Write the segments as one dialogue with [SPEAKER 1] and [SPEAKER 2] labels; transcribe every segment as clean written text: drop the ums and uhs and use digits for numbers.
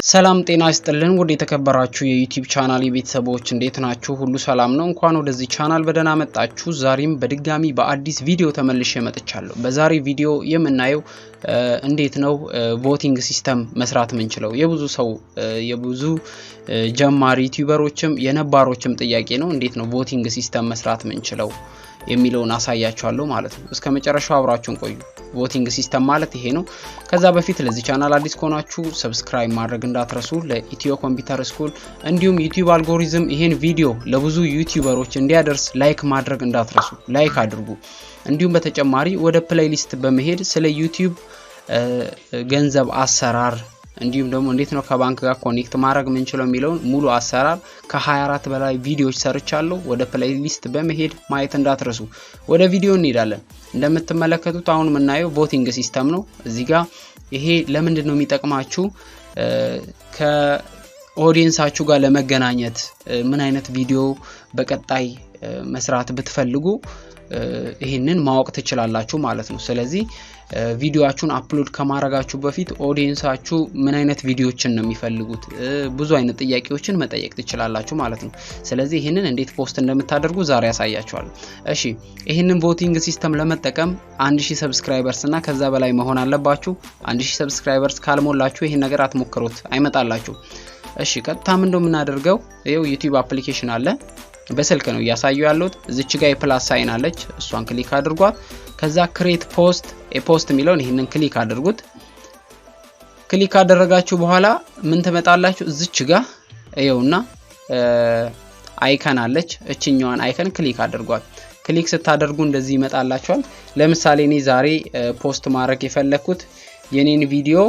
[SPEAKER 1] ሰላም ጤና ይስጥልን ወደ የተከበራችሁ የዩቲዩብ ቻናል ቤተሰቦች እንዴት ናችሁ? ሁሉ ሰላም ነው? እንኳን ወደዚህ ቻናል በደህና መጣችሁ። ዛሬም በድጋሚ በአዲስ ቪዲዮ ተመልሼ መጥቻለሁ። በዛሬ ቪዲዮ የምናየው እንዴት ነው ቮቲንግ ሲስተም መስራት የምንችለው የብዙ ጀማሪ ዩቲዩበሮችም የነባሮችም ጥያቄ ነው። እንዴት ነው ቮቲንግ ሲስተም መስራት የምንችለው የሚለውን አሳያችኋለሁ ማለት ነው። እስከ መጨረሻው አብራችሁን ቆዩ። ቮቲንግ ሲስተም ማለት ይሄ ነው። ከዛ በፊት ለዚህ ቻናል አዲስ ከሆናችሁ ሰብስክራይብ ማድረግ እንዳትረሱ። ለኢትዮ ኮምፒውተር ስኩል እንዲሁም ዩቲዩብ አልጎሪዝም ይሄን ቪዲዮ ለብዙ ዩቲዩበሮች እንዲያደርስ ላይክ ማድረግ እንዳትረሱ። ላይክ አድርጉ። እንዲሁም በተጨማሪ ወደ ፕሌሊስት በመሄድ ስለ ዩቲዩብ ገንዘብ አሰራር እንዲሁም ደግሞ እንዴት ነው ከባንክ ጋር ኮኔክት ማድረግ የምንችለው የሚለውን ሙሉ አሰራር ከ24 በላይ ቪዲዮዎች ሰርቻለሁ። ወደ ፕሌሊስት በመሄድ ማየት እንዳትረሱ። ወደ ቪዲዮ እንሄዳለን። እንደምትመለከቱት አሁን የምናየው ቮቲንግ ሲስተም ነው። እዚህ ጋር ይሄ ለምንድን ነው የሚጠቅማችሁ? ከኦዲየንሳችሁ ጋር ለመገናኘት ምን አይነት ቪዲዮ በቀጣይ መስራት ብትፈልጉ ይሄንን ማወቅ ትችላላችሁ ማለት ነው። ስለዚህ ቪዲዮአችሁን አፕሎድ ከማድረጋችሁ በፊት ኦዲየንሳችሁ ምን አይነት ቪዲዮዎችን ነው የሚፈልጉት ብዙ አይነት ጥያቄዎችን መጠየቅ ትችላላችሁ ማለት ነው። ስለዚህ ይሄንን እንዴት ፖስት እንደምታደርጉ ዛሬ ያሳያችኋለሁ። እሺ ይሄንን ቮቲንግ ሲስተም ለመጠቀም 1000 ሰብስክራይበርስ እና ከዛ በላይ መሆን አለባችሁ። 1000 ሰብስክራይበርስ ካልሞላችሁ ይሄን ነገር አትሞክሩት፣ አይመጣላችሁ። እሺ ቀጥታ ምን እንደምናደርገው ይሄው ዩቲዩብ አፕሊኬሽን አለ። በስልክ ነው ያሳዩ ያለው። እዚች ጋር የፕላስ ሳይን አለች፣ እሷን ክሊክ አድርጓት። ከዛ ክሬት ፖስት ፖስት የሚለውን ይሄንን ክሊክ አድርጉት። ክሊክ አደረጋችሁ በኋላ ምን ትመጣላችሁ? እዚች ጋር ይኸውና አይከን አለች። እቺኛዋን አይከን ክሊክ አድርጓት። ክሊክ ስታደርጉ እንደዚህ ይመጣላችኋል። ለምሳሌ እኔ ዛሬ ፖስት ማድረግ የፈለኩት የኔን ቪዲዮ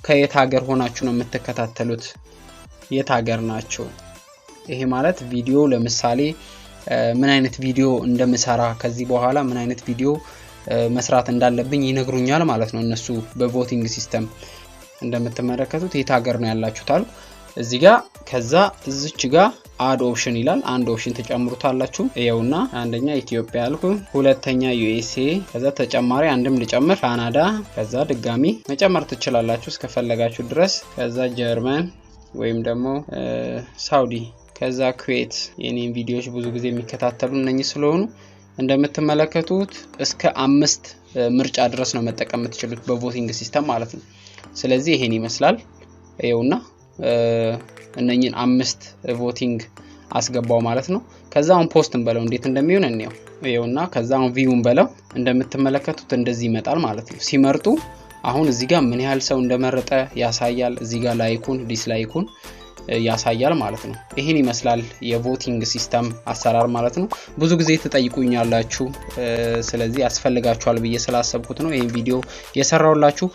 [SPEAKER 1] ከየት ሀገር ሆናችሁ ነው የምትከታተሉት? የት ሀገር ናችሁ? ይሄ ማለት ቪዲዮ ለምሳሌ ምን አይነት ቪዲዮ እንደምሰራ ከዚህ በኋላ ምን አይነት ቪዲዮ መስራት እንዳለብኝ ይነግሩኛል ማለት ነው እነሱ በቮቲንግ ሲስተም። እንደምትመለከቱት የት ሀገር ነው ያላችሁታል እዚህ ጋር። ከዛ እዚች ጋር አድ ኦፕሽን ይላል። አንድ ኦፕሽን ተጨምሩታላችሁ። ይሄውና አንደኛ ኢትዮጵያ አልኩ፣ ሁለተኛ ዩኤስኤ፣ ከዛ ተጨማሪ አንድም ልጨምር ካናዳ፣ ከዛ ድጋሚ መጨመር ትችላላችሁ እስከፈለጋችሁ ድረስ። ከዛ ጀርመን ወይም ደግሞ ሳውዲ፣ ከዛ ኩዌት። የኔን ቪዲዮዎች ብዙ ጊዜ የሚከታተሉ እነኚህ ስለሆኑ እንደምትመለከቱት እስከ 5 ምርጫ ድረስ ነው መጠቀም የምትችሉት በቮቲንግ ሲስተም ማለት ነው። ስለዚህ ይሄን ይመስላል። ይኸውና እነኚህን 5 ቮቲንግ አስገባው ማለት ነው። ከዛ አሁን ፖስትን በለው እንዴት እንደሚሆን እንየው። ይኸውና ከዛ አሁን ቪውን በለው እንደምትመለከቱት እንደዚህ ይመጣል ማለት ነው። ሲመርጡ አሁን እዚህ ጋር ምን ያህል ሰው እንደመረጠ ያሳያል። እዚህ ጋር ላይኩን ዲስላይኩን ያሳያል ማለት ነው። ይሄን ይመስላል የቮቲንግ ሲስተም አሰራር ማለት ነው። ብዙ ጊዜ ተጠይቁኛላችሁ፣ ስለዚህ ያስፈልጋችኋል ብዬ ስላሰብኩት ነው ይሄን ቪዲዮ የሰራውላችሁ።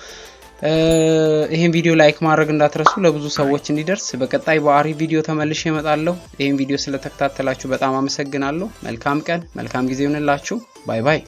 [SPEAKER 1] ይሄን ቪዲዮ ላይክ ማድረግ እንዳትረሱ ለብዙ ሰዎች እንዲደርስ። በቀጣይ በአሪፍ ቪዲዮ ተመልሼ እመጣለሁ። ይሄን ቪዲዮ ስለተከታተላችሁ በጣም አመሰግናለሁ። መልካም ቀን፣ መልካም ጊዜ ይሁንላችሁ። ባይ ባይ።